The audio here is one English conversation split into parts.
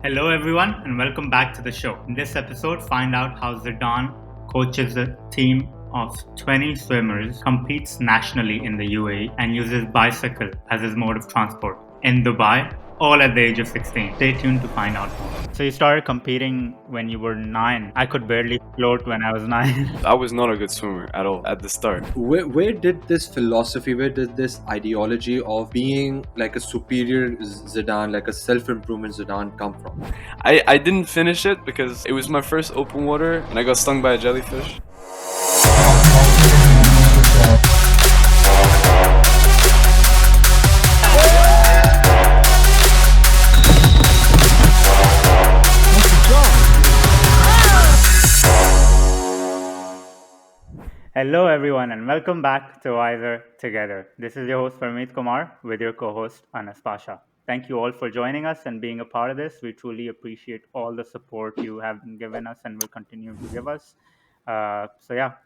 Hello, everyone, and welcome back to the show. In this episode, find out how Zidane coaches a team of 20 swimmers, competes nationally in the UAE, and uses bicycle as his mode of transport in Dubai, all at the age of 16. Stay tuned to find out more. So, you started competing when you were 9. I could barely float when I was 9. I was not a good swimmer at all at the start. Where did this philosophy, where did this ideology of being like a superior Zidane, like a self-improvement Zidane come from? I didn't finish it because it was my first open water and I got stung by a jellyfish. Hello, everyone, and welcome back to Either Together. This is your host, Parmeet Kumar, with your co host, Anas Pasha. Thank you all for joining us and being a part of this. We truly appreciate all the support you have given us and will continue to give us.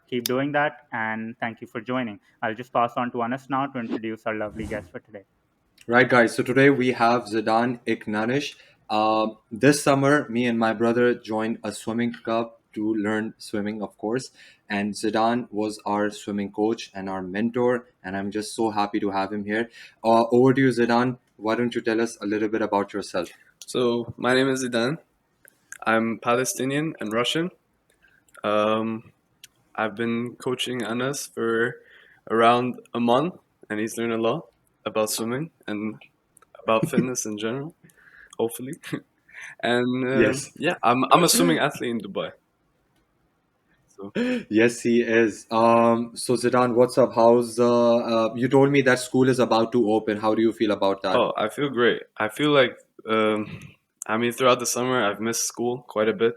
Keep doing that, and thank you for joining. I'll just pass on to Anas now to introduce our lovely guest for today. Right, guys. So today we have Zidane Iknanish. This summer, me and my brother joined a swimming club to learn swimming, of course. And Zidane was our swimming coach and our mentor. And I'm just so happy to have him here. Over to you, Zidane. Why don't you tell us a little bit about yourself? So my name is Zidane. I'm Palestinian and Russian. I've been coaching Anas for around a month and he's learned a lot about swimming and about fitness in general, hopefully. And Yes. I'm a swimming athlete in Dubai. So Yes, he is. So Zidane, what's up? You told me that school is about to open. How do you feel about that? I feel great. I feel like throughout the summer I've missed school quite a bit.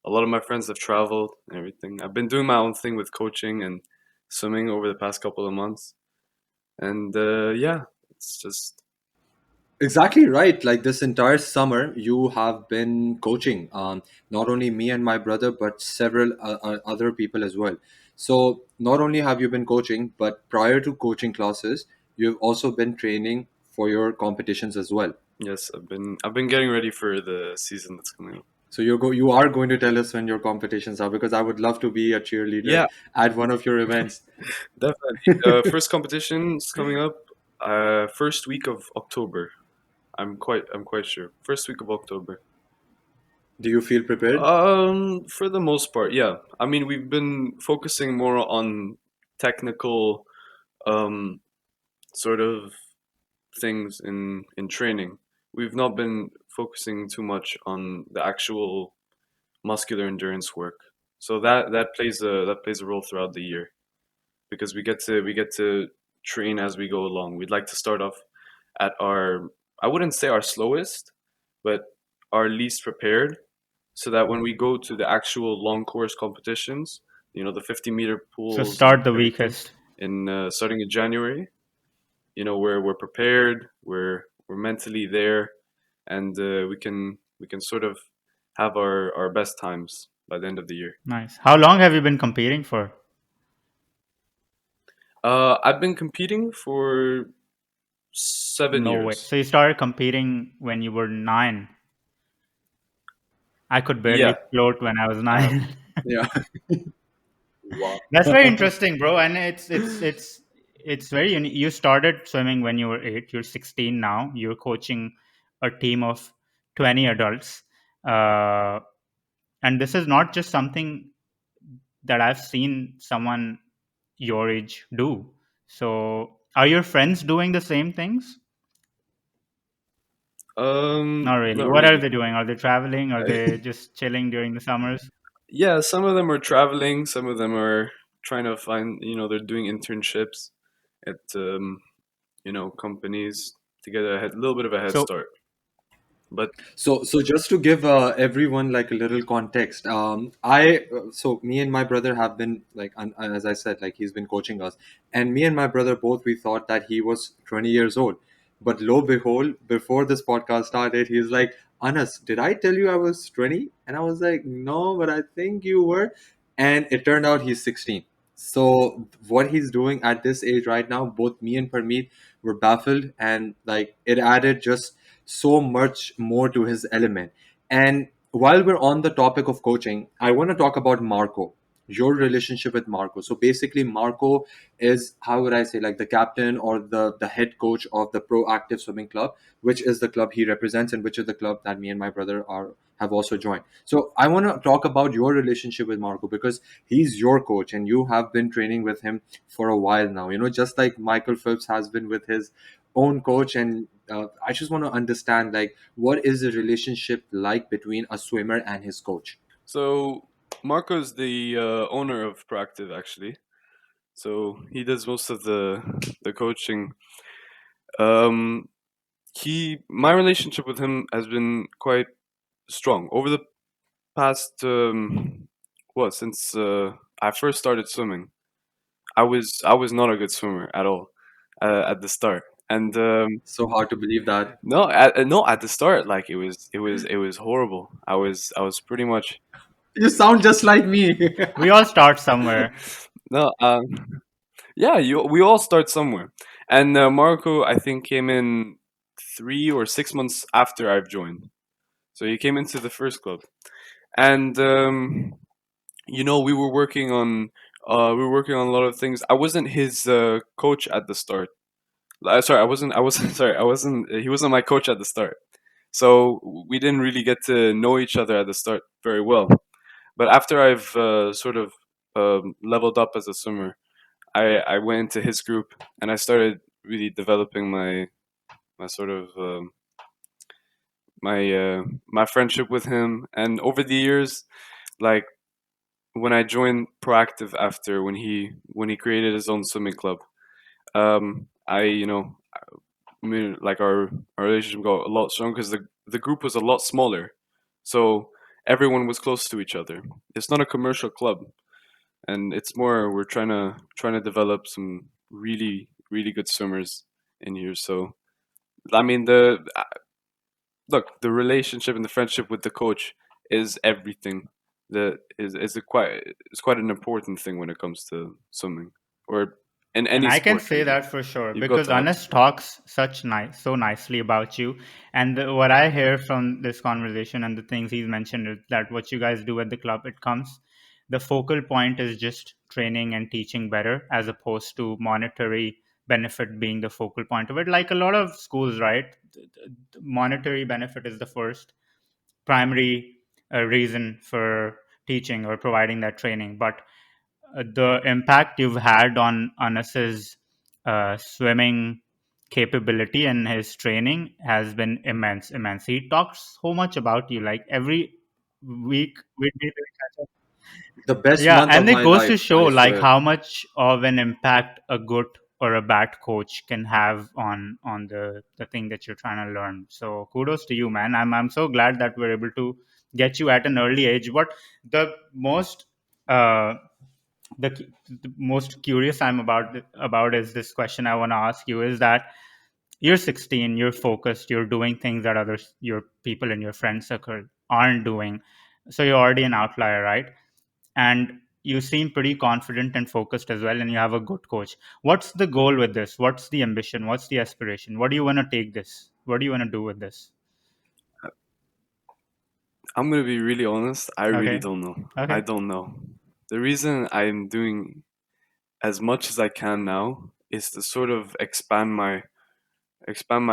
A lot of my friends have traveled and everything. I've been doing my own thing with coaching and swimming over the past couple of months. And it's just Exactly right. Like this entire summer, you have been coaching. Not only me and my brother, but several other people as well. So not only have you been coaching, but prior to coaching classes, you've also been training for your competitions as well. yes, I've been getting ready for the season that's coming up. So you are going to tell us when your competitions are, because I would love to be a cheerleader Yeah, at one of your events. definitely. The first competition's coming up first week of October. I'm quite sure. First week of October. Do you feel prepared? For the most part, yeah. I mean, we've been focusing more on technical um sort of things in training. We've not been focusing too much on the actual muscular endurance work. So that plays a role throughout the year because we get to train as we go along. We'd like to start off at our, I wouldn't say our slowest, but our least prepared, so that when we go to the actual long course competitions, the 50-meter So, pools and start the everything, weakest. in starting in January, we're prepared, we're mentally there, and we can sort of have our best times by the end of the year. Nice. How long have you been competing for? I've been competing for 7 No way. years. So, you started competing when you were 9. I could Yeah, barely float when I was I have. 9. Yeah. Wow. That's very interesting, bro. And it's very unique. You started swimming when you were 8. You're 16 now. You're coaching a team of 20 adults, uh, and this is not just something that I've seen someone your age do. So, are your friends doing the same things? Not really. Not What are really. they doing? Are they traveling? Are they just chilling during the summers? Yeah, some of them are traveling, some of them are trying to find, they're doing internships at companies to get a little bit of a head So, start. But So just to give everyone like a little context, so me and my brother have been like, as I said, like he's been coaching us, and me and my brother both we thought that he was 20 years old, but lo behold, before this podcast started, he's like, Anas, did I tell you I was 20? And I was like, no, but I think you were, and it turned out he's 16. So what he's doing at this age right now, both me and Parmeet were baffled, and like it added just so much more to his element. And while we're on the topic of coaching, I want to talk about Marco, your relationship with Marco. So basically, Marco is, how would I say, like the captain or the head coach of the Proactive Swimming Club, which is the club he represents and which is the club that me and my brother are have also joined. So I want to talk about your relationship with Marco because he's your coach and you have been training with him for a while now. You know, just like Michael Phelps has been with his own coach, and I just want to understand, like, what is the relationship like between a swimmer and his coach? So Marco's the owner of Proactive, actually. So he does most of the coaching. Um, my relationship with him has been quite strong over the past what since I first started swimming. I was not a good swimmer at all at the start, and So hard to believe that. no, at the start, like it was horrible. I was pretty much You sound just like me. We all start somewhere. no, yeah, we all start somewhere, and Marco I think came in 3 or 6 months after I've joined, so he came into the first club, and we were working on a lot of things. I wasn't his coach at the start. Sorry, I wasn't sorry, I wasn't he wasn't my coach at the start. So we didn't really get to know each other at the start very well. But after I've sort of leveled up as a swimmer, I went into his group and I started really developing my sort of my friendship with him. And over the years, like when I joined Proactive after when he created his own swimming club, I I mean, like our relationship got a lot stronger because the group was a lot smaller, so everyone was close to each other. It's not a commercial club, and it's more we're trying to develop some really good swimmers in here. So I mean the relationship and the friendship with the coach is everything. The is a quite it's quite an important thing when it comes to swimming or in And any I can sport say really. that for sure You've got because to have Anas talks so nicely about you. And what I hear from this conversation and the things he's mentioned is that what you guys do at the club, the focal point is just training and teaching better as opposed to monetary benefit being the focal point of it. Like a lot of schools, right? Monetary benefit is the first primary reason for teaching or providing that training. But the impact you've had on Anas's swimming capability and his training has been immense. He talks so much about you. Like every week we do catch up. The best Yeah, month and of it my goes to life, show I like swear. how much of an impact a good or a bad coach can have on the thing that you're trying to learn. So kudos to you, man. I'm so glad that we're able to get you at an early age. What the most uh, the most curious I'm about is this question I want to ask you is that you're 16, you're focused, you're doing things that others, your people in your friend circle aren't doing. So you're already an outlier, right? And you seem pretty confident and focused as well, and you have a good coach. What's the goal with this? What's the ambition? What's the aspiration? What do you want to take this? What do you want to do with this? I'm gonna be really honest. I really Okay. don't know. I Okay. don't know. The reason I'm doing as much as I can now is to sort of expand my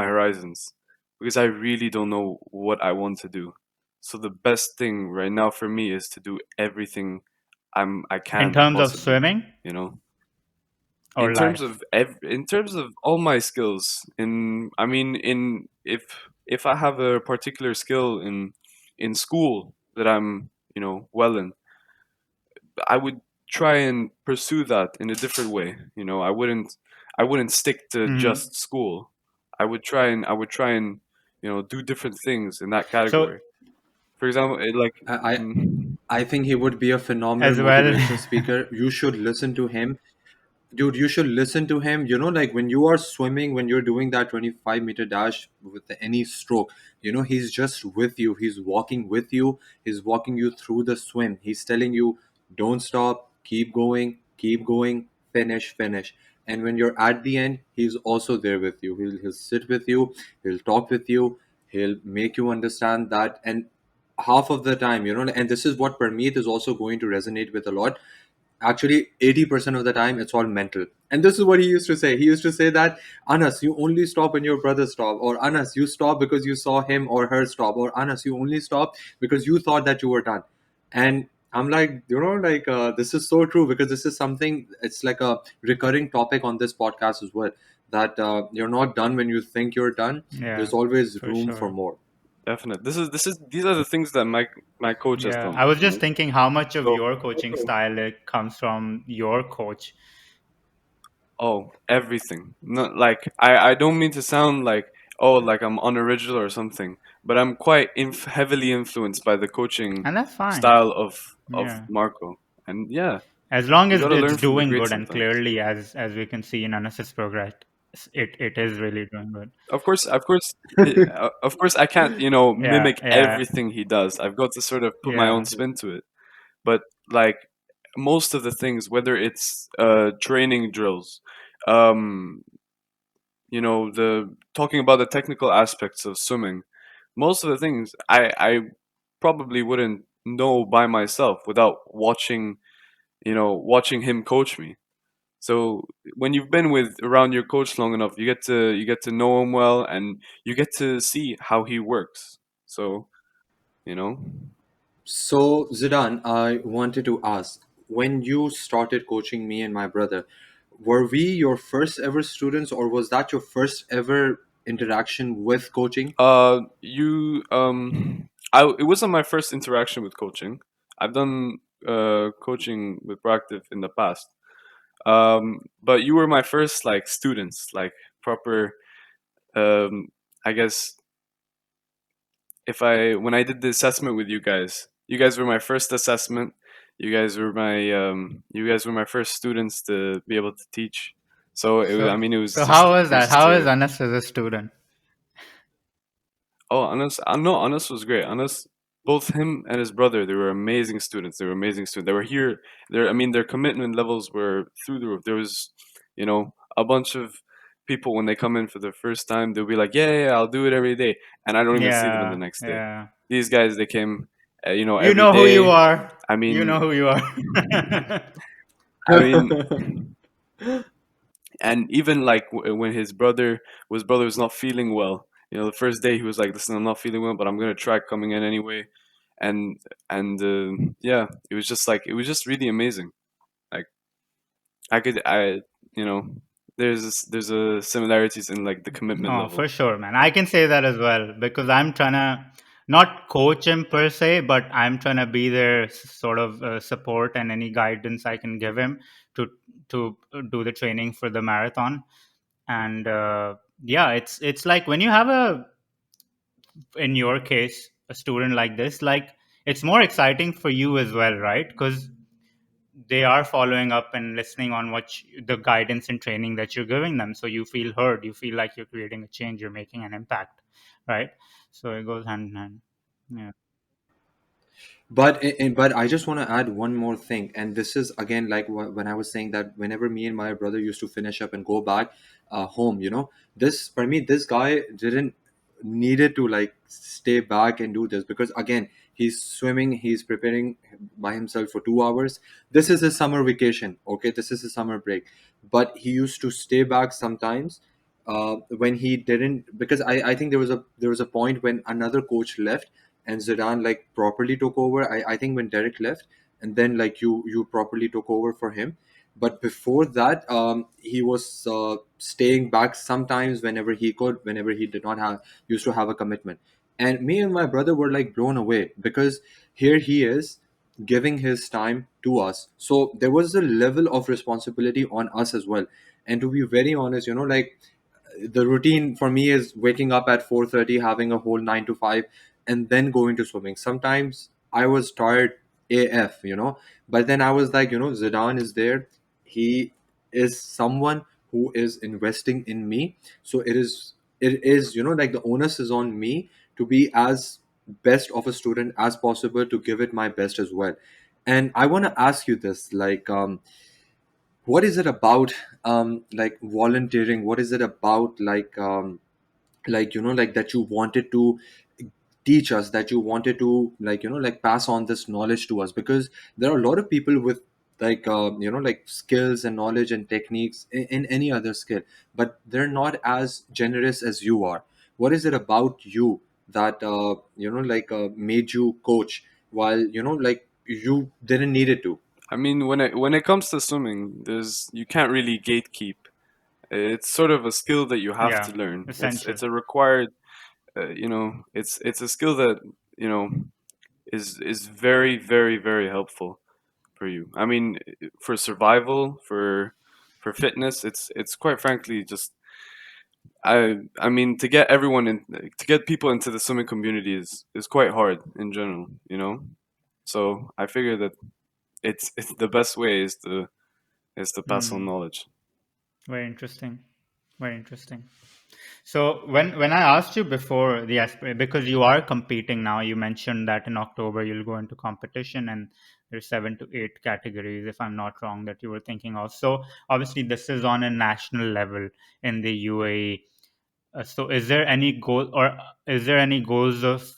horizons because I really don't know what I want to do. So the best thing right now for me is to do everything I In can terms of possibly. swimming You know, or life? in terms of all my skills. In I mean, in if I have a particular skill in school that I'm well in, I would try and pursue that in a different way. I wouldn't stick to Hmm. just school. I would try and do different things in that So category. For example, I, I mm, I think he would be a phenomenal as well. motivation speaker. You should listen to him. Dude, you should listen to him. You know, like when you are swimming, when you're doing that 25-meter dash with any stroke, he's just with you. He's walking with you. He's walking you through the swim. He's telling you, don't stop, keep going, finish, finish. And when you're at the end, he's also there with you. He'll sit with you, he'll talk with you, he'll make you understand that. And half of the time, and this is what Parmeet is also going to resonate with a lot. Actually, 80% of the time, it's all mental. And this is what he used to say. He used to say that, Anas, you only stop when your brother stop, or Anas, you stop because you saw him or her stop, or Anas, you only stop because you thought that you were done. And I'm like, this is so true, because this is something, it's like a recurring topic on this podcast as well, that you're not done when you think you're done. Yeah, There's always for room for sure. more. Definitely. This is these are the things that my coach has Yeah, told I me, was you just know. thinking how much of So your coaching style comes from your coach. oh, everything. Not like I don't mean to sound like, oh, like I'm unoriginal or something, but I'm quite heavily influenced by the coaching And that's fine. style of Yeah. Marco. And yeah, As long you as got to it's learn from the doing greats good, and sometimes. clearly, as we can see in Anas's progress, it is really doing good. Of course, I can't, Yeah, mimic yeah, everything he does. I've got to sort of put my own yeah. spin to it. But like most of the things, whether it's training drills, um, the talking about the technical aspects of swimming, most of the things I probably wouldn't know by myself without watching him coach me. So when you've been with around your coach long enough, you get to know him well, and you get to see how he works. So you know, So, Zidane, I wanted to ask, when you started coaching me and my brother, were we your first ever students, or was that your first ever interaction with coaching? it wasn't my first interaction with coaching. I've done coaching with Proactive in the past. But you were my first like students, like proper. I guess if I when I did the assessment with you guys were my first assessment. You guys were my first students to be able to teach. So I So, mean, so how was it was that? just How is a. Anas as a student? Oh, Anas, no, Anas was great. Anas, both him and his brother, they were amazing students. They were amazing students. They were here. I mean, their commitment levels were through the roof. There was, a bunch of people when they come in for the first time, they'll be like, yeah, yeah, yeah, I'll do it every day, and I don't even see them in the Yeah, next day. yeah. These guys, they came, You every know who you day. are. I You know mean, who you are. I mean, and even like when his brother was not feeling well, the first day he was like, listen, I'm not feeling well, but I'm gonna try coming in anyway. And yeah, it was just really amazing. Like I you know there's a similarities in like the commitment No, for level. sure, man. I can say that as well because I'm trying to not coach him per se, but I'm trying to be there, sort of support and any guidance I can give him to do the training for the marathon. And yeah, it's like when you have in your case, a student like this, like it's more exciting for you as well, right? Because they are following up and listening on the guidance and training that you're giving them, so you feel heard, you feel like you're creating a change, you're making an impact, right? So it goes hand in hand. Yeah, But I just want to add one more thing, and this is again like when I was saying that whenever me and my brother used to finish up and go back home, this for me, this guy didn't needed to like stay back and do this, because again, he's swimming, he's preparing by himself for 2 hours. This is his summer vacation, okay? This is his summer break, but he used to stay back sometimes when he didn't, because I think there was a point when another coach left and Zidane like properly took over. I think when Derek left, and then like you properly took over for him. But before that, he was staying back sometimes whenever he could, whenever he did not have used to have a commitment. And me and my brother were like blown away, because here he is giving his time to us. So there was a level of responsibility on us as well. And to be very honest, like the routine for me is waking up at 4:30, having a whole 9 to 5, and then going to swimming. Sometimes I was tired AF. But then I was like, Zidane is there. He is someone who is investing in me. So it is like the onus is on me to be as best of a student as possible, to give it my best as well. And I want to ask you this, like, what is it about, like volunteering? What is it about, like, like that you wanted to teach us, that you wanted to, like, like pass on this knowledge to us? Because there are a lot of people with, like, like skills and knowledge and techniques in any other skill, but they're not as generous as you are. What is it about you that, made you coach while, like, you didn't need it to? I mean, when it comes to swimming, there's you can't really gatekeep. It's sort of a skill that you have to Yeah, learn. essential. It's a required, it's a skill that you know is very very very helpful for you. I mean, for survival, for fitness, it's quite frankly just I mean to get everyone in to get people into the swimming community is quite hard in general, you know. So I figure that it's the best way is to pass on Hmm. knowledge. Very interesting. Very interesting. So when I asked you before because you are competing now, you mentioned that in October you'll go into competition, and there's 7 to 8 categories, if I'm not wrong, that you were thinking of. So obviously this is on a national level in the UAE. So is there any goal, or is there any goals of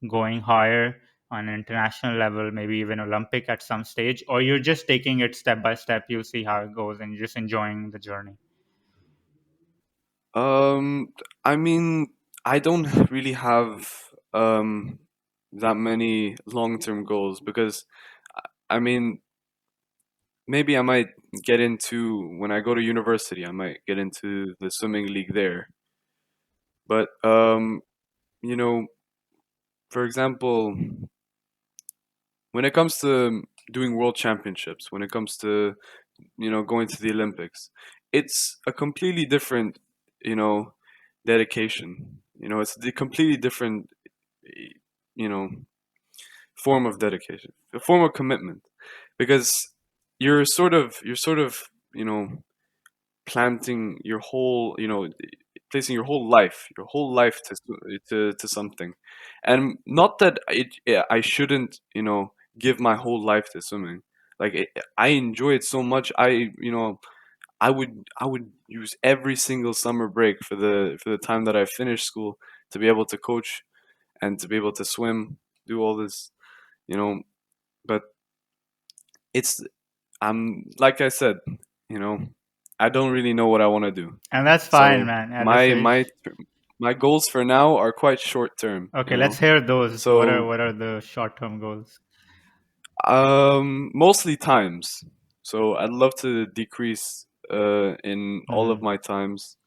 going higher on an international level, maybe even Olympic at some stage, or you're just taking it step by step, you see how it goes and you're just enjoying the journey? Um, I mean, I don't really have that many long-term goals because I mean, maybe I might get into when I go to university, I might get into the swimming league there. But you know, for example, when it comes to doing world championships, when it comes to going to the Olympics, it's a completely different you know dedication. It's a completely different eh, you know form of dedication, a form of commitment, because you're sort of you know planting your whole placing your whole life to something. And not that I shouldn't give my whole life to swimming. Like I enjoy it so much. I would use every single summer break for the time that I finish school to be able to coach and to be able to swim, do all this, you know. But it's I'm like I said, you know, I don't really know what I want to do. And that's fine, So man, at this my age. my goals for now are quite short term, Okay, let's hear those. What are So the short term goals? mostly times. So I'd love to decrease in all of Hmm. my times.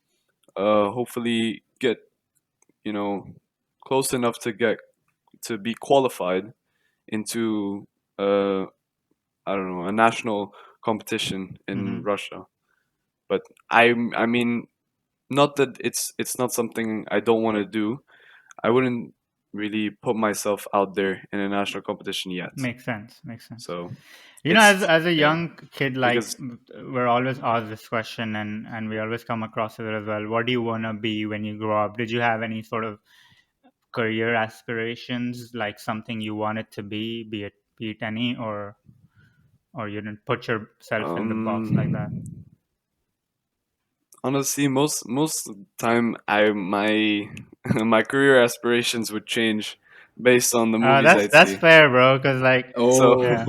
Hopefully get you know close enough to be qualified into I don't know, a national competition in Hmm. Russia. But I mean, not that it's not something I don't want to do. I wouldn't really put myself out there in a national competition yet. Makes sense. Makes sense. So As it's a yeah, young kid, like because we're always asked this question, and we always come across it as well. What do you want to be when you grow up? Did you have any sort of career aspirations, like something you wanted to be it any, or you didn't put yourself in the box like that? um honestly, most of the time I my my career aspirations would change based on the movies I'd That's see. fair, bro. Because like, So Oh, yeah.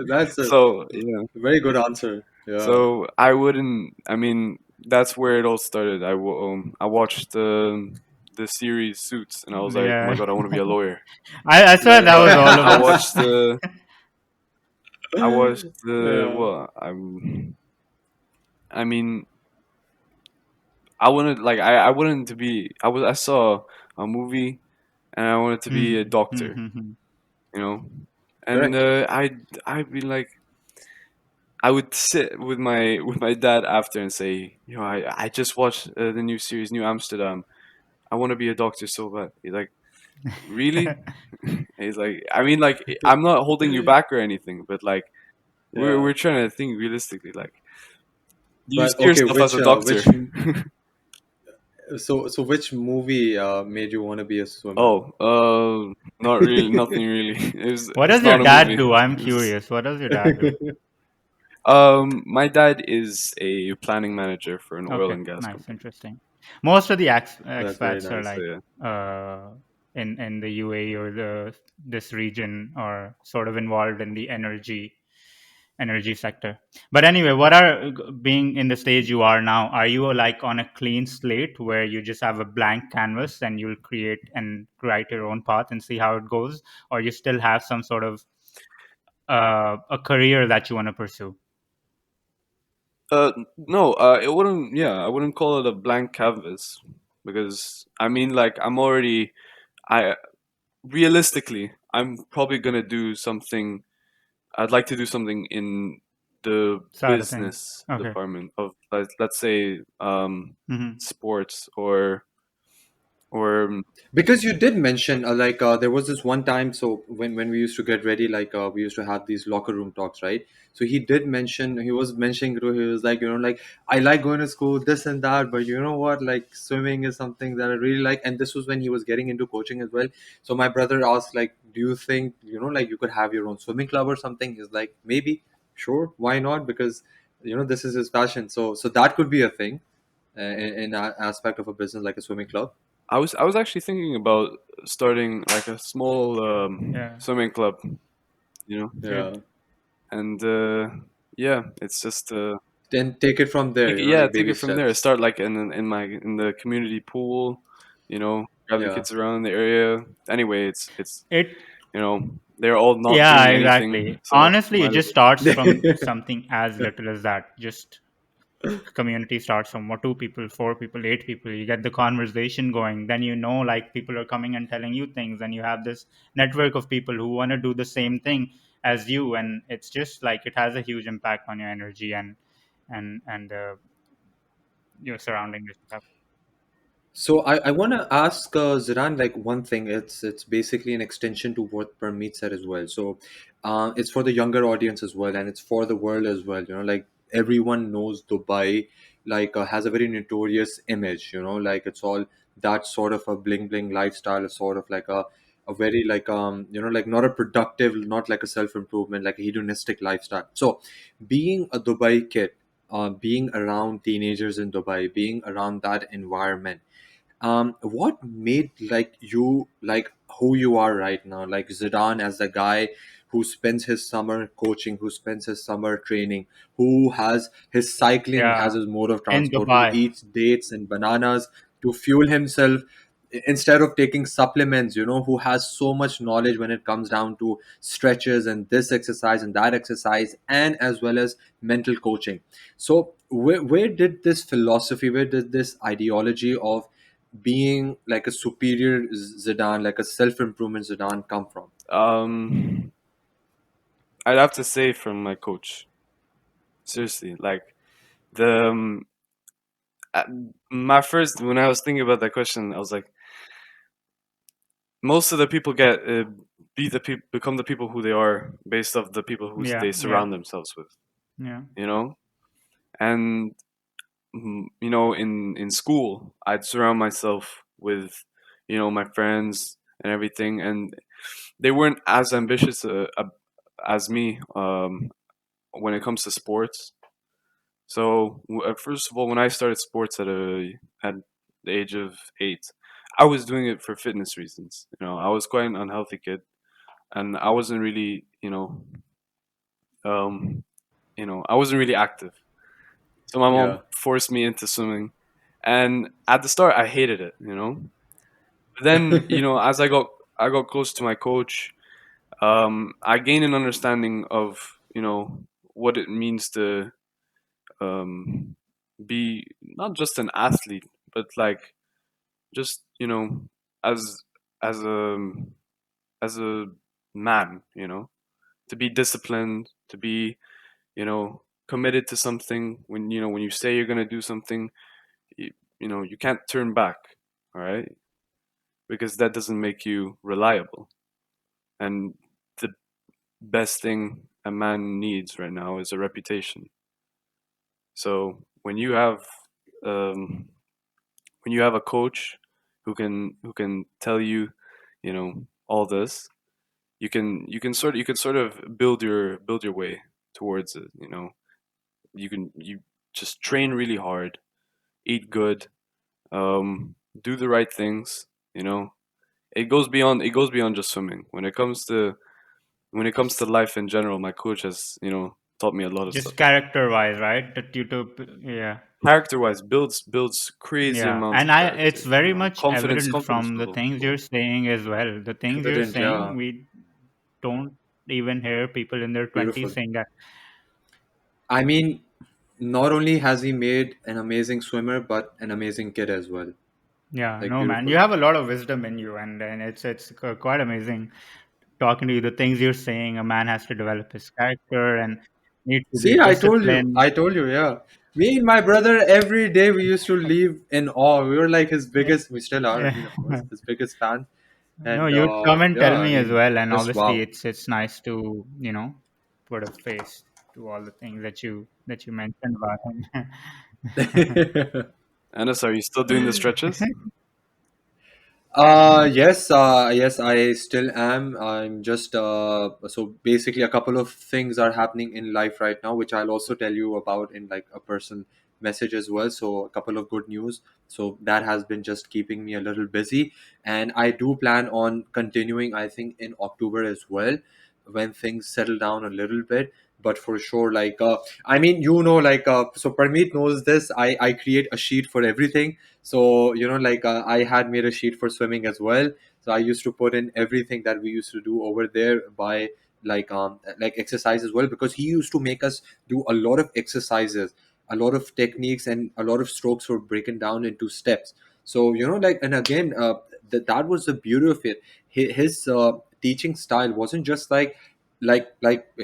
that's a so very good answer. Yeah. so I wouldn't. I mean, that's where it all started. I watched the series Suits, and I was like, oh my Yeah. god, I want to be a lawyer. I swear that was all of I us. watched the I watched the Yeah. what I mean I wanted like I wanted to be I saw a movie and I wanted to be a Hmm. Hmm, doctor, hmm, hmm. you know, and Correct. I'd be like I would sit with my dad after and say, I just watched the new series New Amsterdam. I want to be a doctor so bad. He's like, really? He's like, I mean, like I'm not holding you back or anything, but like Yeah. we're trying to think realistically. Like, do you But see okay, yourself as which a doctor? which movie made you want to be a swimmer? Oh, not really, nothing really. What It's does your not a dad movie. do? I'm It's, curious. What does your dad do? my dad is a planning manager for an oil Okay, and gas nice, company. interesting. Most of the That's very expats are nice. So like yeah. uh, in the UAE or the this region, or sort of involved in the energy sector. But anyway, what are, being in the stage you are now, are you like on a clean slate where you just have a blank canvas and you'll create and write your own path and see how it goes, or you still have some sort of a career that you want to pursue? No, it wouldn't. Yeah, I wouldn't call it a blank canvas because I mean, like, I'm already. I realistically, I'm probably gonna do something. I'd like to do something in the Side of things. business Okay. department of, let's say, Hmm. sports or Because you did mention there was this one time, so when we used to get ready, we used to have these locker room talks, right? So he did mention, he was mentioning, he was like, like, I like going to school, this and that, but you know what, like swimming is something that I really like. And this was when he was getting into coaching as well. So my brother asked, like, do you think, like you could have your own swimming club or something? He's like, maybe, sure, why not? Because this is his passion. So that could be a thing, in a aspect of a business like a swimming club. I was actually thinking about starting like a small Yeah. swimming club, Great. Yeah. and yeah, it's just Then take it from there, yeah, like take baby it from there. steps. Start like in the community pool, grab the Yeah. kids around the area. Anyway, it's It they're all not Yeah, doing exactly. anything, so Honestly, it might as just starts from something as little as that. Just community starts from what, two people, four people, eight people. You get the conversation going. Then like people are coming and telling you things, and you have this network of people who want to do the same thing as you, and it's just like it has a huge impact on your energy and your surroundings. So I want to ask Ziran, like, one thing. It's basically an extension to what Parmeet said as well. So it's for the younger audience as well, and it's for the world as well. Like everyone knows Dubai, like has a very notorious image. Like it's all that sort of a bling bling lifestyle, is sort of like a very like like not a productive, not like a self improvement, like a hedonistic lifestyle. So being a Dubai kid, being around teenagers in Dubai, being around that environment, what made like you like who you are right now, like Zidane, as the guy who spends his summer coaching, who spends his summer training, who has his cycling Yeah, as his mode of in transport, who Dubai. eats dates and bananas to fuel himself instead of taking supplements, who has so much knowledge when it comes down to stretches and this exercise and that exercise, and as well as mental coaching. So where did this philosophy, where did this ideology of being like a superior Zidane, like a self improvement Zidane, come from? um I'd have to say from my coach. Seriously, like the uh, my first when I was thinking about that question, I was like, most of the people become the people who they are based off the people who Yeah, they yeah, surround themselves with, yeah, you know. And in school, I'd surround myself with my friends and everything, and they weren't as ambitious as me when it comes to sports. So first of all, when I started sports at the age of 8, I was doing it for fitness reasons. I was quite an unhealthy kid, and I wasn't really um, I wasn't really active. So my mom Yeah. forced me into swimming, and at the start I hated it. But then as I got close to my coach, I gained an understanding of what it means to um, be not just an athlete, but like just as as a as a man, to be disciplined, to be committed to something. When you say you're gonna do something, you can't turn back. All right, because that doesn't make you reliable. And the best thing a man needs right now is a reputation. So um, when you have a coach who can tell you, all this, you can sort of build your way towards it. You just train really hard, eat good, do the right things, you know, it goes beyond just swimming. When it comes to life in general, my coach has, taught me a lot of stuff. Just character wise, right? That you took, yeah. Character wise, builds crazy Yeah, amounts and of it's character. very much Confidence, evident confidence from the things level. you're saying as well. The things you're Evident, saying, yeah. we don't even hear people in their 20s Beautiful. saying that. I mean, not only has he made an amazing swimmer, but an amazing kid as well. Yeah, Like, no, man, you beautiful. have a lot of wisdom in you, and it's quite amazing talking to you. The things you're saying, a man has to develop his character and needs to be See, I told you. disciplined. I told you, yeah. Me and my brother, every day we used to leave in awe. We were like his biggest, we still are, I Yeah. mean, of course, his biggest fans. No, And you'd come and yeah, tell I me as mean, well, and just obviously wow. it's nice to put a face to all the things that you mentioned about him. Anas, are you still doing the stretches? Yes, I still am. I'm just so basically a couple of things are happening in life right now, which I'll also tell you about in like a personal message as well. So a couple of good news. So that has been just keeping me a little busy, and I do plan on continuing. I think in October as well, when things settle down a little bit. But for sure, like I mean, so Parmeet knows this. I create a sheet for everything, so I had made a sheet for swimming as well. So I used to put in everything that we used to do over there by like exercise as well, because he used to make us do a lot of exercises, a lot of techniques, and a lot of strokes were broken down into steps. So and again, that was the beauty of it. His teaching style wasn't just like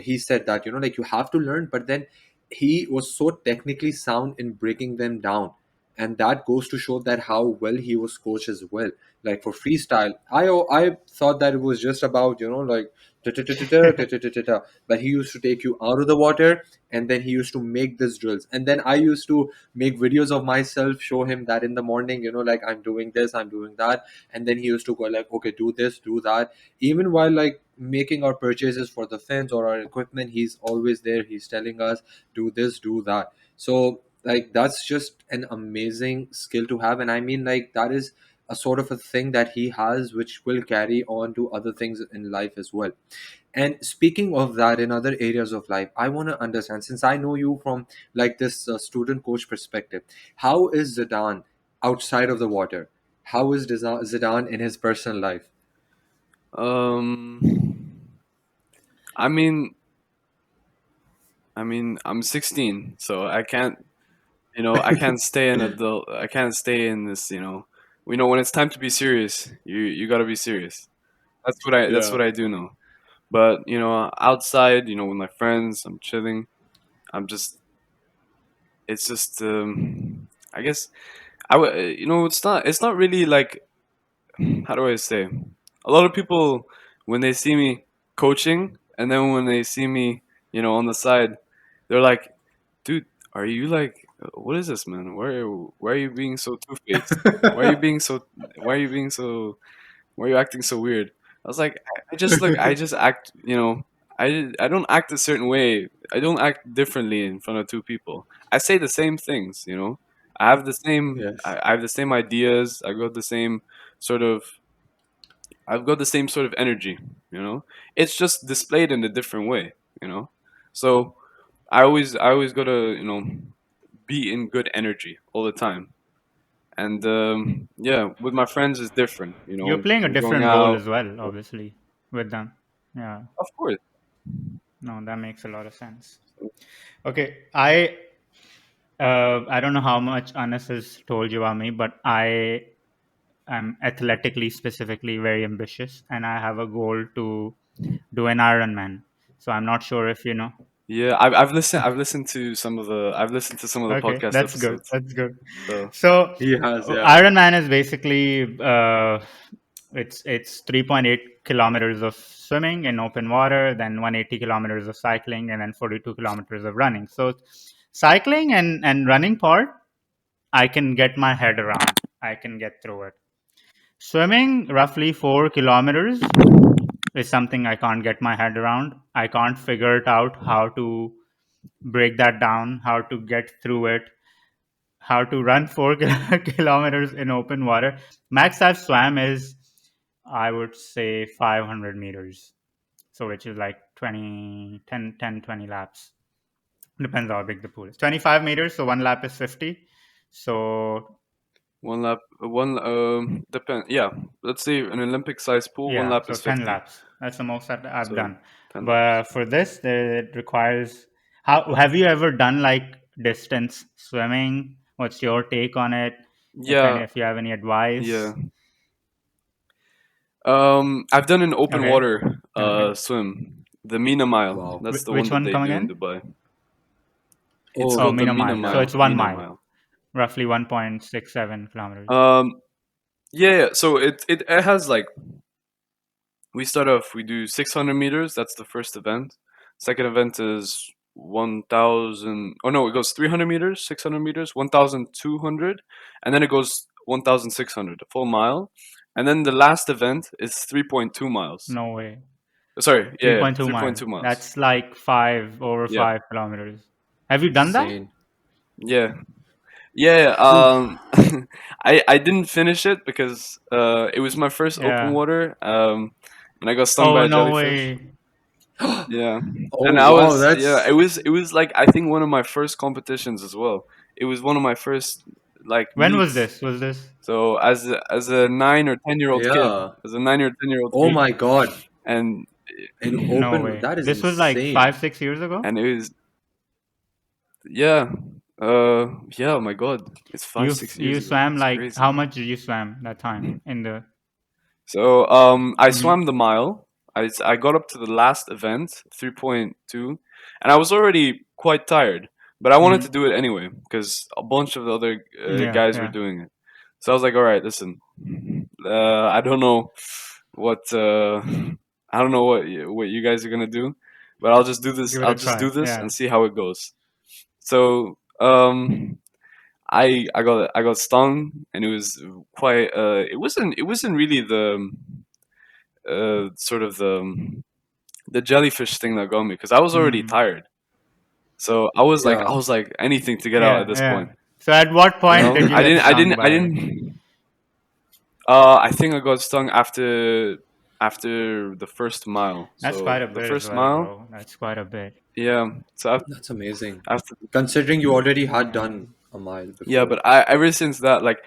he said that like you have to learn, but then he was so technically sound in breaking them down, and that goes to show that how well he was coached as well. Like for freestyle, I thought that it was just about like ta-ta-ta-ta-ta-ta-ta-ta-ta. But he used to take you out of the water, and then he used to make these drills, and then I used to make videos of myself, show him that in the morning, like I'm doing this, I'm doing that, and then he used to go like, okay, do this, do that. Even while like making our purchases for the fins or our equipment, he's always there, he's telling us do this, do that. So like that's just an amazing skill to have, and I mean like that is a sort of a thing that he has which will carry on to other things in life as well. And speaking of that, in other areas of life, I want to understand, since I know you from like this student coach perspective, how is Zidane outside of the water? How is Zidane in his personal life? Um, I mean, I'm 16, so I can't stay an adult. I can't stay in this. When it's time to be serious, you got to be serious. That's Yeah. what I do know. But outside, with my friends, I'm chilling. I'm just it's just I guess it's not really like, how do I say? A lot of people, when they see me coaching, and then when they see me, on the side, they're like, "Dude, are you like, what is this, man? Why are you being so two faced? Why are you being so? Why are you being so? Why are you acting so weird?" I was like, I just look, I just act, I don't act a certain way. I don't act differently in front of two people. I say the same things, I have the same, Yes. I have the same ideas. Sort of I've got the same sort of energy, you know. It's just displayed in a different way, you know. So I always gotta, be in good energy all the time. And yeah, with my friends it's different, You're playing a We're going different role out. as well, obviously, with them. Yeah, Of course. no, that makes a lot of sense. Okay, I don't know how much Anas has told you about me, but I am athletically specifically very ambitious, and I have a goal to do an Ironman. So I'm not sure if you know. Yeah, I've listened to some of the Okay, podcast that's good. episodes. That's good. So So He has, yeah. Ironman is basically it's 3.8 kilometers of swimming in open water, then 180 kilometers of cycling, and then 42 kilometers of running. So cycling and running part, I can get my head around. I can get through it. Swimming roughly 4 kilometers is something I can't get my head around. I can't figure it out how to break that down, how to get through it, how to run 4 kilometers in open water. Max I've swam is I would say 500 meters. So which is like 20, 10, 10, 20 laps. Depends how big the pool is. 25 meters, so one lap is 50. So One lap, one depend. Yeah, let's say an Olympic-sized pool. One yeah, lap so is 10 50. laps. That's the most that I've So done. 10 laps. But for this, it requires. How have you ever done like distance swimming? What's your take on it? Yeah, If you have any yeah. advice. I've done an open Okay. water Okay. swim, the Mina Mile. Wow. That's the one Which that one they come do in again? Dubai. It's Oh, Oh, called the Mina Mina mile. So yeah. it's Mile. 1 mile, Mile. roughly 1.67 kilometers. Um, yeah, yeah. So it has like we start off. We do 600 meters. That's the first event. Second event is 1,000. Oh no, it goes 300 meters, 600 meters, 1,200, and then it goes 1,600, a full mile. And then the last event is 3.2 miles. No way. Sorry, yeah, 3.2 3.2 miles. miles. That's like over Yeah, 5 kilometers. Have you done that? Insane. yeah, yeah. Oof. I didn't finish it because it was my first open Yeah. water. And I got stung by Oh, a no jellyfish. way. Yeah, Oh and I wow, was yeah. that's It was like I think one of my first competitions as well. It was one of my first like When was meets. this? Was this? So as a 9 or 10 year old kid, yeah. as a 9 or 10 year old Oh kid, my God. and An No open way. that is This was like insane. 5, 6 years ago. and it was yeah, yeah. Oh my God, it's five You six you years ago. swam It's like crazy. how much did you swam that time in the? So I Mhm. swam the mile. I got up to the last event, 3.2, and I was already quite tired, but I wanted to Mhm. do it anyway because a bunch of the other Yeah. guys were Yeah. doing it. So I was like, all right, listen, I don't know what I don't know what you guys are gonna do, but I'll just do this. Give it I'll a just do try. this Yeah. and see how it goes. So I got stung, and it was quite. It wasn't really sort of the jellyfish thing that got me because I was already Mm. tired. So I was like I Yeah. was like anything to get out at Yeah. this Yeah. point. So at what You point know, did you I get didn't I stung didn't I by it? didn't. I think I got stung after the first mile. That's quite So a the bit as first well, mile, bro. That's quite a bit. yeah. So after, That's amazing. after Considering you already had Yeah. done a mile yeah, before. but I ever since that like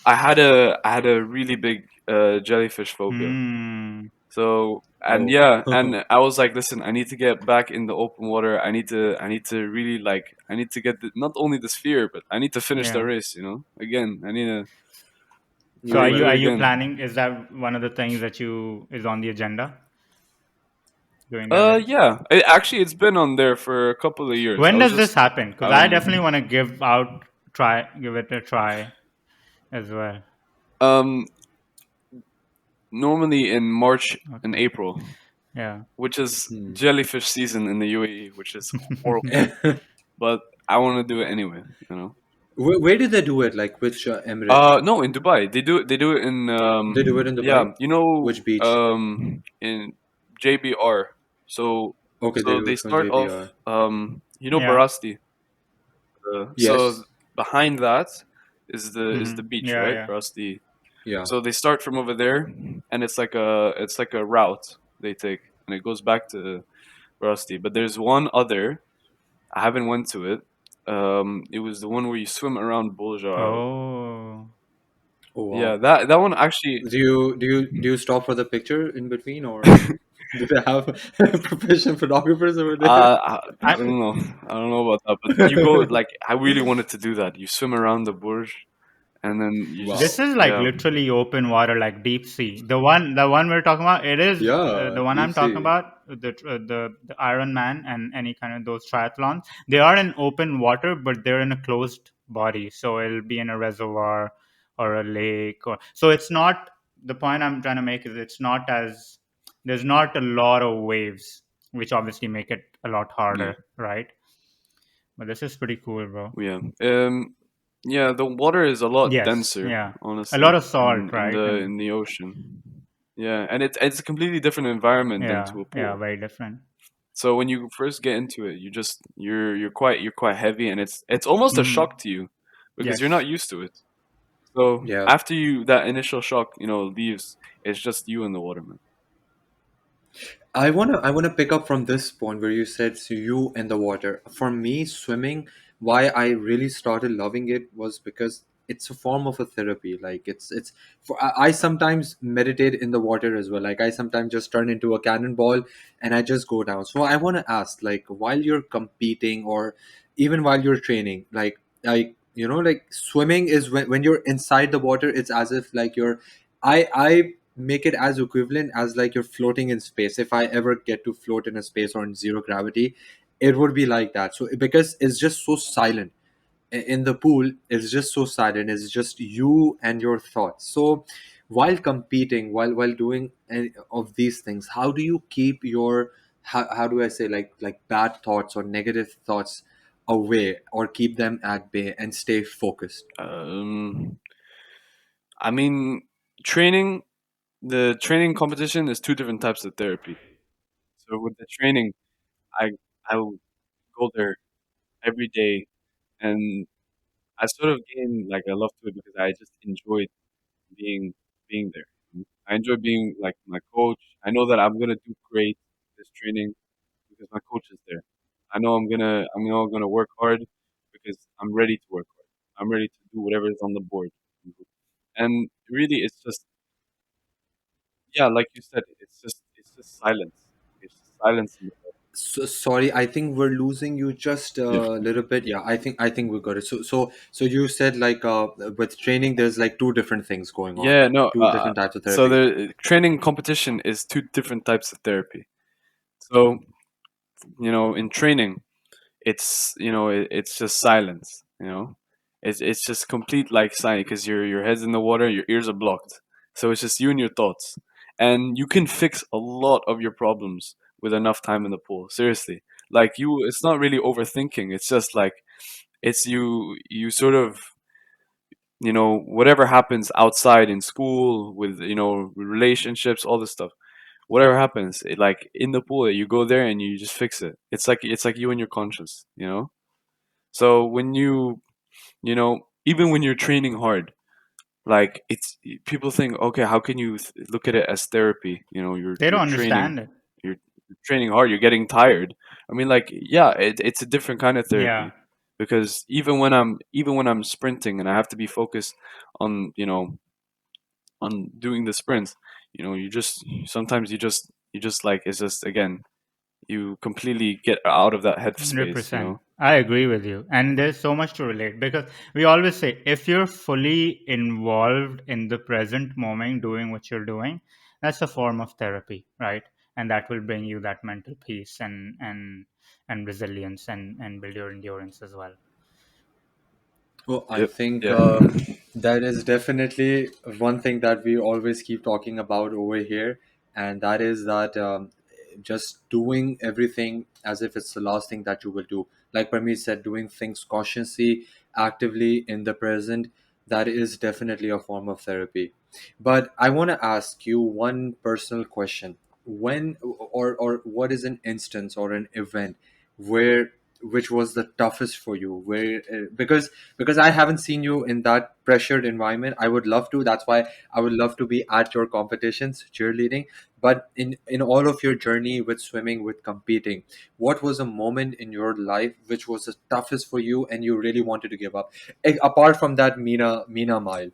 I had a really big jellyfish phobia. Hmm. So and Oh. yeah, and I was like, listen, I need to get back in the open water. I need to really like I need to get not only the sphere, but I need to finish the Yeah. race. Again, I need to So I No need to do it are you again. planning? Is that one of the things that you is on the agenda doing that race? Yeah. Actually, it's been on there for a couple of years. I When was does this just happen? Because I definitely um want to give it a try as well. um normally in March and Okay. April, Yeah. which is Hmm. jellyfish season in the UAE, which is horrible. But I want to do it anyway. Where did they do it? Like which emirate? No, in Dubai. They do it in They do it in yeah, Dubai? Which beach? in JBR. So Okay, they so do they it from start off JBR. Yeah. Barasti. So Yes. behind that is the beach, Yeah. right? Yeah. Barasti. Yeah. So they start from over there, and it's like a route they take, and it goes back to Barasti. But there's one other. I haven't went to it. It was the one where you swim around Bulj Al. Oh. Oh Yeah, wow. that one actually. Do you stop for the picture in between, or do they have professional photographers over there? I I don't know. I don't know about that, but you go like I really wanted to do that. You swim around the Burj, and then you This Wow. just is like yeah, literally open water, like deep sea. The one we're talking about, it is Yeah, the one deep I'm talking sea. about. The Iron Man and any kind of those triathlons. They are in open water, but they're in a closed body, so it'll be in a reservoir or a lake, or so it's not. The point I'm trying to make is it's not as there's not a lot of waves, which obviously make it a lot yeah, harder, right? But this is pretty cool, bro. yeah. Yeah. The water is a lot Yes, denser, yeah, a lot honestly, of in salt, in right? the And in the ocean. Yeah, and it's a completely different environment than yeah, to a yeah, pool. very different. So when you first get into it, you're quite heavy, and it's almost a Hmm. shock to you because you're not Yes. used to it. So Yeah. after you that initial shock, leaves, it's just you and the water, man. I wanna pick up from this point where you said so you in the water. For me, swimming, why I really started loving it was because it's a form of a therapy. Like it's for I sometimes meditate in the water as well. Like I sometimes just turn into a cannonball and I just go down. So I want to ask, like while you're competing or even while you're training, like swimming is when you're inside the water, it's as if like you're I make it as equivalent as like you're floating in space. If I ever get to float in a space or in zero gravity, it would be like that. So because it's just so silent in the pool, it's just so silent. It's just you and your thoughts. So while competing, while doing any of these things, how do you keep your how do I say like bad thoughts or negative thoughts away or keep them at bay and stay focused? Um, I mean, training the training competition is two different types of therapy. So with the training, I I will go there every day, and I sort of gained like a love to it because I just enjoyed being being there. I enjoy being like my coach. I know that I'm gonna do great this training because my coach is there. I know I'm gonna work hard because I'm ready to work hard. I'm ready to do whatever is on the board. And really, it's just yeah, like you said, it's just silence. It's just silence in the So, sorry, I think we're losing you just yeah. a little bit. Yeah, I think we got it. So you said like with training, there's like two different things going on, Yeah, no. two different types of So therapy. the training competition is two different types of therapy. So in training, it's just silence. It's just complete like silence because your head's in the water, your ears are blocked. So it's just you and your thoughts, and you can fix a lot of your problems with enough time in the pool. Seriously, like it's not really overthinking. It's just like it's you sort of whatever happens outside in school with relationships, all this stuff, whatever happens, like in the pool, you go there and you just fix it. It's like you and your conscience. So when even when you're training hard, like it's people think, okay, how can you look at it as therapy? You're They don't you're training, understand it. you're training hard, you're getting tired. I mean, like, yeah, it's a different kind of Yeah, therapy because even when I'm sprinting and I have to be focused on on doing the sprints, you just sometimes you just like it's just again you completely get out of that headspace. 100%. I agree with you. And there's so much to relate because we always say if you're fully involved in the present moment doing what you're doing, that's a form of therapy, right? And that will bring you that mental peace and resilience and build your endurance as well. Well, I Yep. think Yeah. that is definitely one thing that we always keep talking about over here, and that is that just doing everything as if it's the last thing that you will do. Like Parmeet said, doing things cautiously, actively in the present, that is definitely a form of therapy. But I want to ask you one personal question. When or what is an instance or an event where which was the toughest for you where because I haven't seen you in that pressured environment. I would love to. That's why I would love to be at your competitions, cheerleading. But in all of your journey with swimming, with competing, what was a moment in your life which was the toughest for you and you really wanted to give up? Apart from that Mina mile.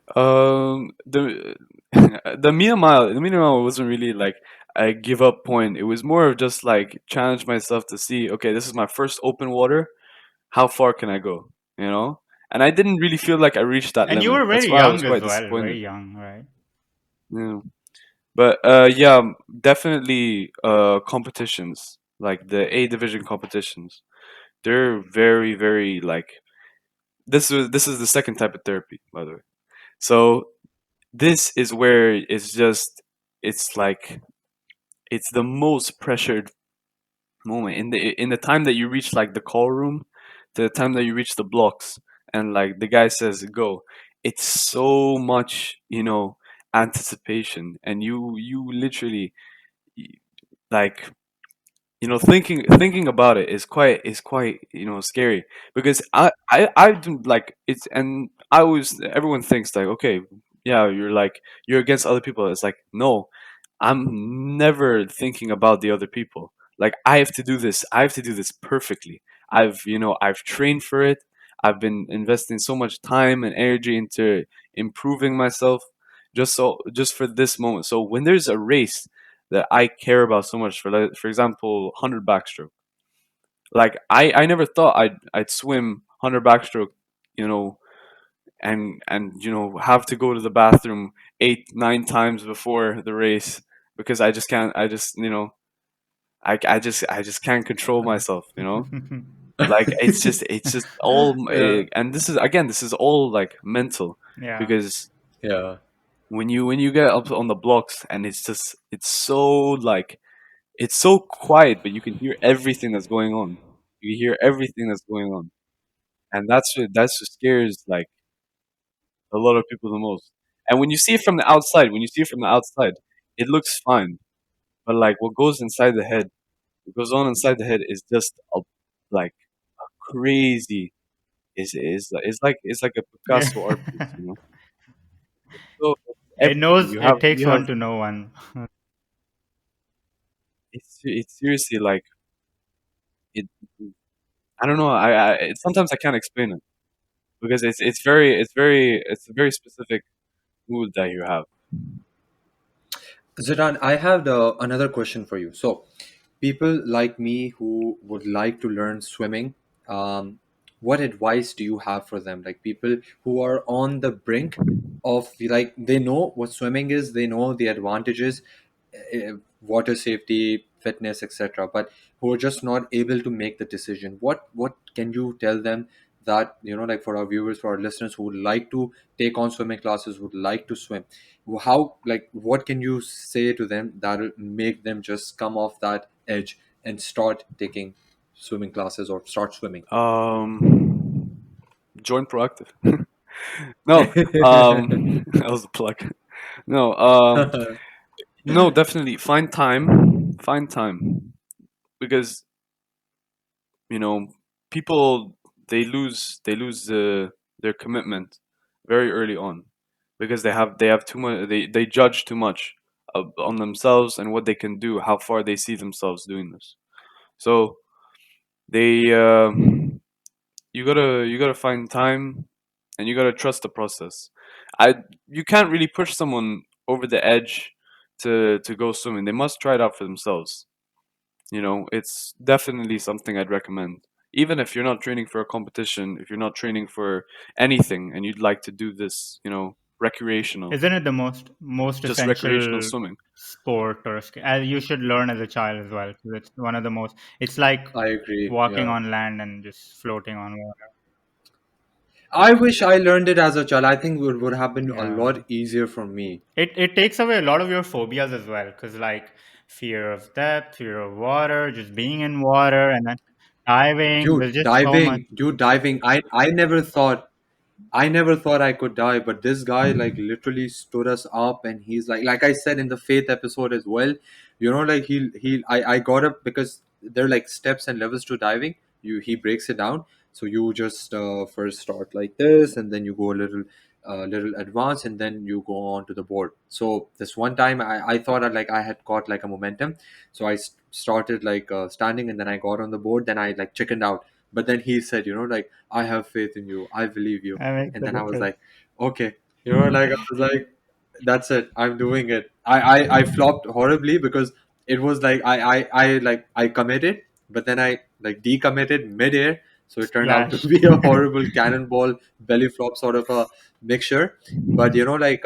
The the Myanmar wasn't really like a give up point. It was more of just like challenge myself to see, okay, this is my first open water. How far can I go? And I didn't really feel like I reached that And you limit. were That's very why I was young as quite well, disappointed. very young, right? Yeah. But yeah, definitely competitions like the A division competitions. They're very very like this is the second type of therapy, by the way. So this is where it's like it's the most pressured moment in the time that you reach like the call room to the time that you reach the blocks and like the guy says go. It's so much anticipation, and you literally like thinking about it is quite scary because I don't like it's. And I always everyone thinks like, okay, yeah, you're against other people. It's like, no, I'm never thinking about the other people. Like I have to do this. I have to do this perfectly. I've trained for it. I've been investing so much time and energy into improving myself just for this moment. So when there's a race that I care about so much, for example, 100 backstroke. Like I never thought I'd swim 100 backstroke, you know, and have to go to the bathroom 8 9 times before the race because I just can't. I just I just can't control myself. Like it's just all Yeah. and this is all like mental Yeah. because Yeah. when you get up on the blocks and it's so like it's so quiet, but you can hear everything that's going on. You hear everything that's going on, and that's what scares like a lot of people the most. And when you see it from the outside, it looks fine. But like what goes inside the head, what goes on inside the head is just like crazy. It's like a Yeah. Picasso art piece. So It everything knows you have, it takes one to know one. it's seriously like it. I don't know. Sometimes I can't explain it because it's a very specific mood that you have. Zidan, I have another question for you. So, people like me who would like to learn swimming, um, what advice do you have for them? Like people who are on the brink of, like, they know what swimming is, they know the advantages, water safety, fitness, etc., but who are just not able to make the decision. What can you tell them that, like, for our viewers, for our listeners who would like to take on swimming classes, would like to swim? How, like, what can you say to them that'll make them just come off that edge and start taking swimming classes or start swimming? Um, Join proactive. No, that was a plug. No, no, definitely find time because you know people they lose their commitment very early on because they have too much they judge too much on themselves and what they can do, how far they see themselves doing this. So they you gotta find time and you gotta trust the process. I You can't really push someone over the edge to go swimming. They must try it out for themselves. It's definitely something I'd recommend. Even if you're not training for a competition, if you're not training for anything and you'd like to do this, recreational, Isn't it the most just recreational essential swimming. sport or as you should learn as a child as well? 'Cause it's one of the most. It's like I agree. walking Yeah. on land and just floating on water. I wish I learned it as a child. I think it would have been a Yeah. lot easier for me. It takes away a lot of your phobias as well, because like fear of depth, fear of water, just being in water, and then diving. Dude, There's just so much. diving. I never thought I could die, but this guy like literally stood us up, and he's like I said in the faith episode as well, like I got up because there are like steps and levels to diving. He breaks it down, so you just first start like this, and then you go a little advanced, and then you go on to the board. So this one time, I thought I had caught like a momentum, so I started like standing, and then I got on the board. Then I like chickened out, but then he said, like, I have faith in you. I believe you. That makes And a then I was difference. like, okay, like I was like, that's it. I'm doing it. I flopped horribly because it was like I committed, but then I like decommitted midair. So it turned out to Splashed. be a horrible cannonball belly flop sort of a mixture. But like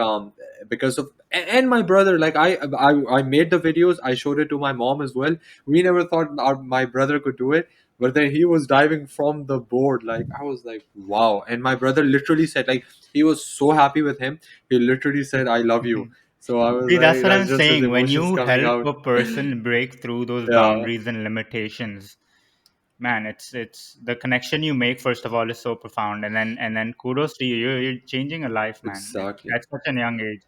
because of and my brother, like I made the videos. I showed it to my mom as well. We never thought my brother could do it, but then he was diving from the board. Like I was like, wow. And my brother literally said, like, he was so happy with him. He literally said, I love you. So I was See, that's like, what that's I'm just his saying. When emotions you coming help out. a person break through those Yeah, boundaries and limitations, man, it's the connection you make. First of all, is so profound, and then kudos to you. You're changing a life, man. exactly. At such a young age.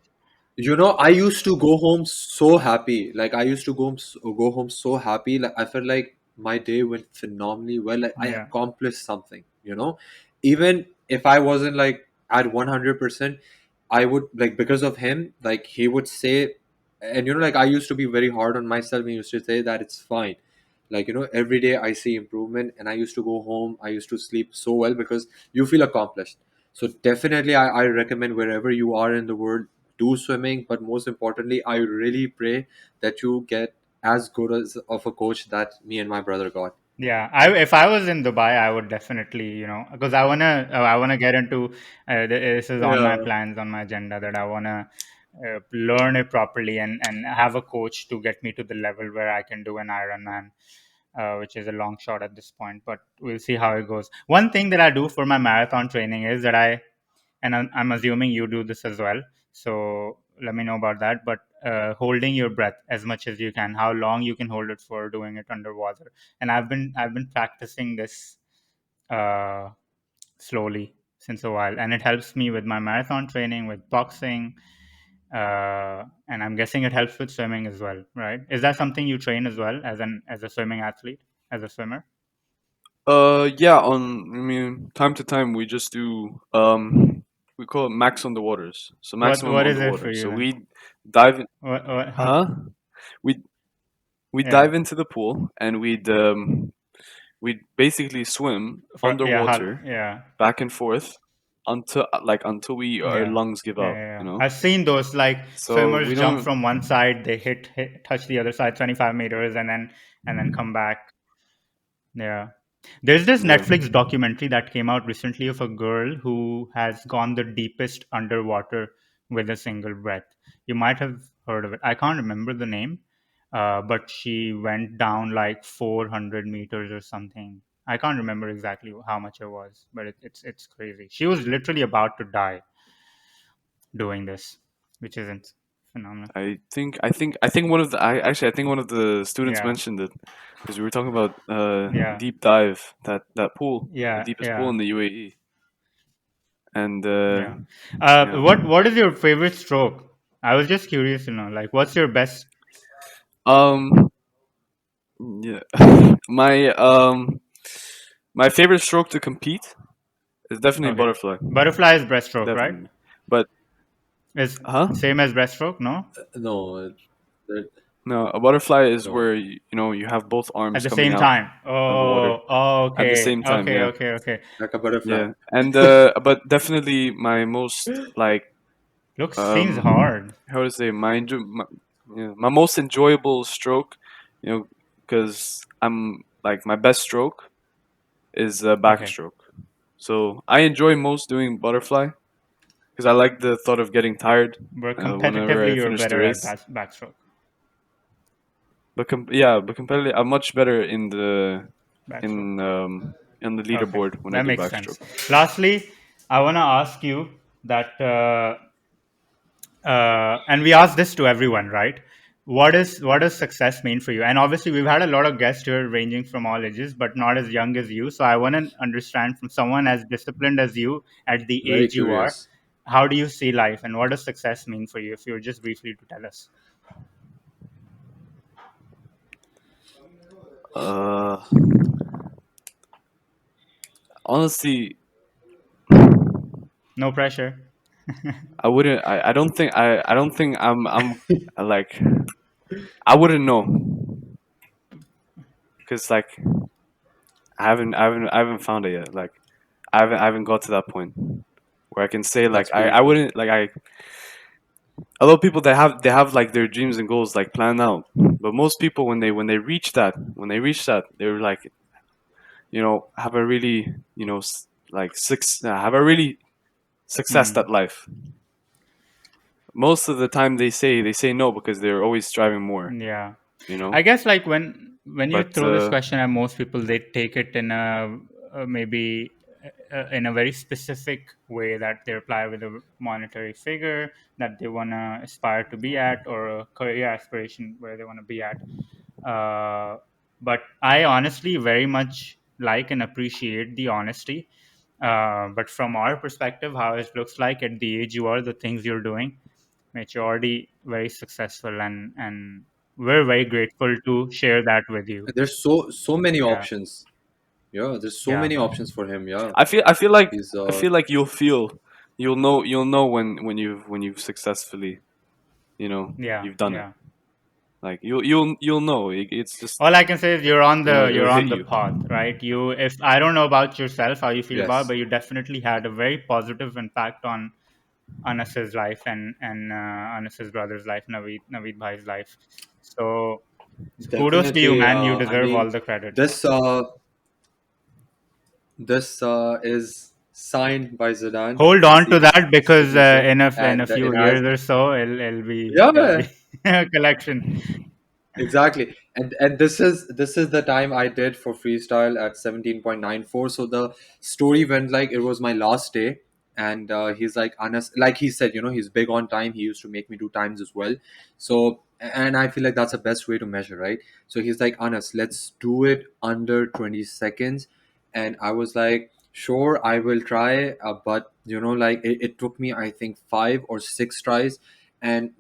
I used to go home so happy. Like I used to go home so happy. Like I felt like my day went phenomenally well. Like I Yeah. accomplished something. Even if I wasn't like at 100%, I would like, because of him, like he would say, and like I used to be very hard on myself. He used to say that it's fine. Like, every day I see improvement, and I used to go home, I used to sleep so well because you feel accomplished. So definitely, I recommend wherever you are in the world, do swimming. But most importantly, I really pray that you get as good as of a coach that me and my brother got. Yeah, I if I was in Dubai, I would definitely, because I wanna get into this is on my Yeah, plans, on my agenda, that I wanna learn it properly and have a coach to get me to the level where I can do an Ironman, which is a long shot at this point, but we'll see how it goes. One thing that I do for my marathon training is that I'm assuming you do this as well. So let me know about that. But holding your breath as much as you can, how long you can hold it for doing it underwater. And I've been practicing this uh, slowly since a while, and it helps me with my marathon training, with boxing, and I'm guessing it helps with swimming as well, right? Is that something you train as well as a swimming athlete, as a swimmer? yeah. I mean, time to time we just do we call it max on the waters. So What maximum what on is the it for water. you So then? we dive in, How? huh? We we Yeah. dive into the pool and we'd basically swim Yeah, underwater yeah. back and forth until we our Yeah. lungs give Yeah, out, yeah, you yeah. know? I've seen those, like So we swimmers jump don't from one side, they touch the other side 25 meters, and then come back. Yeah. There's this yeah. Netflix documentary that came out recently of a girl who has gone the deepest underwater with a single breath. You might have heard of it. I can't remember the name, but she went down like 400 meters or something. I can't remember exactly how much it was, but it's crazy. She was literally about to die doing this, which isn't phenomenal. I think I think one of the students Yeah, mentioned it because we were talking about yeah, deep dive, that pool, the yeah, deepest pool yeah, in the UAE. And yeah. yeah. What is your favorite stroke? I was just curious to know, like, what's your best? Um yeah. my my favorite stroke to compete is definitely Okay, butterfly. butterfly is breaststroke, right? Definitely. But Is huh? same as breaststroke? No, No, that, No, a butterfly is no. where you have both at arms the coming same out time. of the water Oh, at the okay, same time. okay, Yeah, okay, okay. Like a butterfly. yeah. And but definitely my most like Seems um hard. how to say my most enjoyable stroke, because I'm like my best stroke is Okay, backstroke. So I enjoy most doing butterfly because I like the thought of getting tired but whenever competitively, I you're finish the better at race. backstroke. Yeah, but competitively, I'm much better in the Backstroke. in the Okay, leaderboard when I that do makes sense. backstroke. Lastly, I want to ask you that, and we ask this to everyone, right? What does success mean for you? And obviously, we've had a lot of guests here, ranging from all ages, but not as young as you. So I want to understand from someone as disciplined as you, at the Very age you are, curious. how do you see life, and what does success mean for you? If you were just briefly to tell us. Uh, honestly, No pressure. I wouldn't. I don't think. I don't think I'm like. I wouldn't know because like I haven't found it yet. Like I haven't got to that point where I can say That's like pretty I cool. wouldn't like I. A lot of people they have like their dreams and goals like planned out, but most people when they reach that they're like have a really like have a really success Hmm. at life. Most of the time they say no because they're always striving more, Yeah. you know. I guess, like, when you But throw this question at most people, they take it in a maybe in a very specific way, that they reply with a monetary figure that they want to aspire to be at, or a career aspiration where they want to be at. Uh, but I honestly very much like and appreciate the honesty. But from our perspective, how it looks like at the age you are, the things you're doing, which you're already very successful, and we're very grateful to share that with you. There's so many Yeah, options. Yeah, there's so yeah, many options for him. Yeah, I feel like he's I feel like you'll feel you'll know when you've successfully, Yeah, you've done it. yeah. Like you'll know. It's just, All I can say is you're it'll hit on the you. path, right? You, if I don't know about yourself, how you feel about it, Yes, but you definitely had a very positive impact on Anas's life and Anas's brother's life, Naveed Bhai's life. So kudos to you, definitely. man. You I deserve all mean, the credit. this is signed by Zidane, Hold on to Messi, that because signature, in a and few it has, years or so, it'll yeah. be a collection. Exactly. And this is the time I did for freestyle at 17.94. So the story went like it was my last day. And he's like, Anas, like he said, he's big on time. He used to make me do times as well. So, and I feel like that's the best way to measure, right? So he's like, Anas, let's do it under 20 seconds. And I was like, sure, I will try. But, like it took me, I think, 5 or 6 tries. And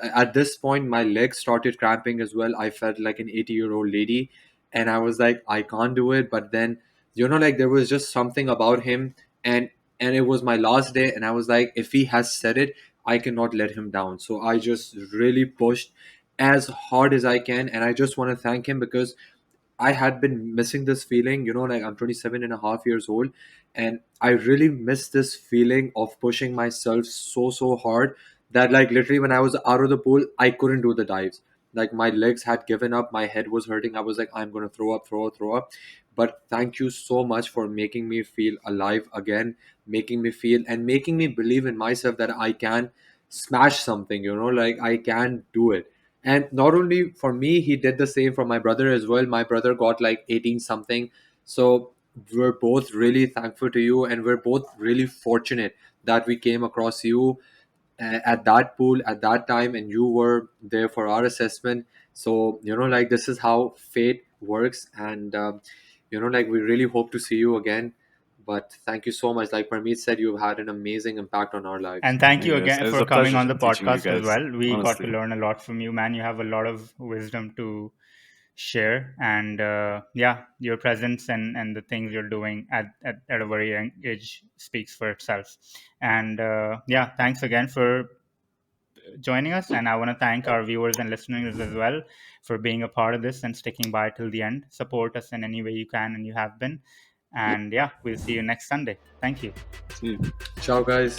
at this point my legs started cramping as well. I felt like an 80-year-old lady, and I was like, I can't do it. But then, like there was just something about him, and it was my last day, and I was like, if he has said it, I cannot let him down. So I just really pushed as hard as I can, and I just want to thank him because I had been missing this feeling, like I'm 27 and a half years old, and I really miss this feeling of pushing myself so hard that, like, literally when I was out of the pool, I couldn't do the dives. Like, my legs had given up, my head was hurting. I was like, I'm gonna throw up, throw up, throw up. But thank you so much for making me feel alive again, making me feel and making me believe in myself that I can smash something, like I can do it. And not only for me, he did the same for my brother as well. My brother got like 18 something. So we're both really thankful to you, and we're both really fortunate that we came across you at that pool at that time, and you were there for our assessment. So like this is how fate works. And like we really hope to see you again. But thank you so much. Like Parmeet said, you've had an amazing impact on our lives. And thank you Yeah, again it's for a coming on pleasure the teaching you podcast as guys. well. We got to Honestly, learn a lot from you, man. You have a lot of wisdom to share, and yeah, your presence and the things you're doing at a very young age speaks for itself. And yeah, thanks again for joining us, and I want to thank our viewers and listeners as well for being a part of this and sticking by till the end. Support us in any way you can, and you have been. And yeah, we'll see you next Sunday. Thank you. see you. Ciao, guys.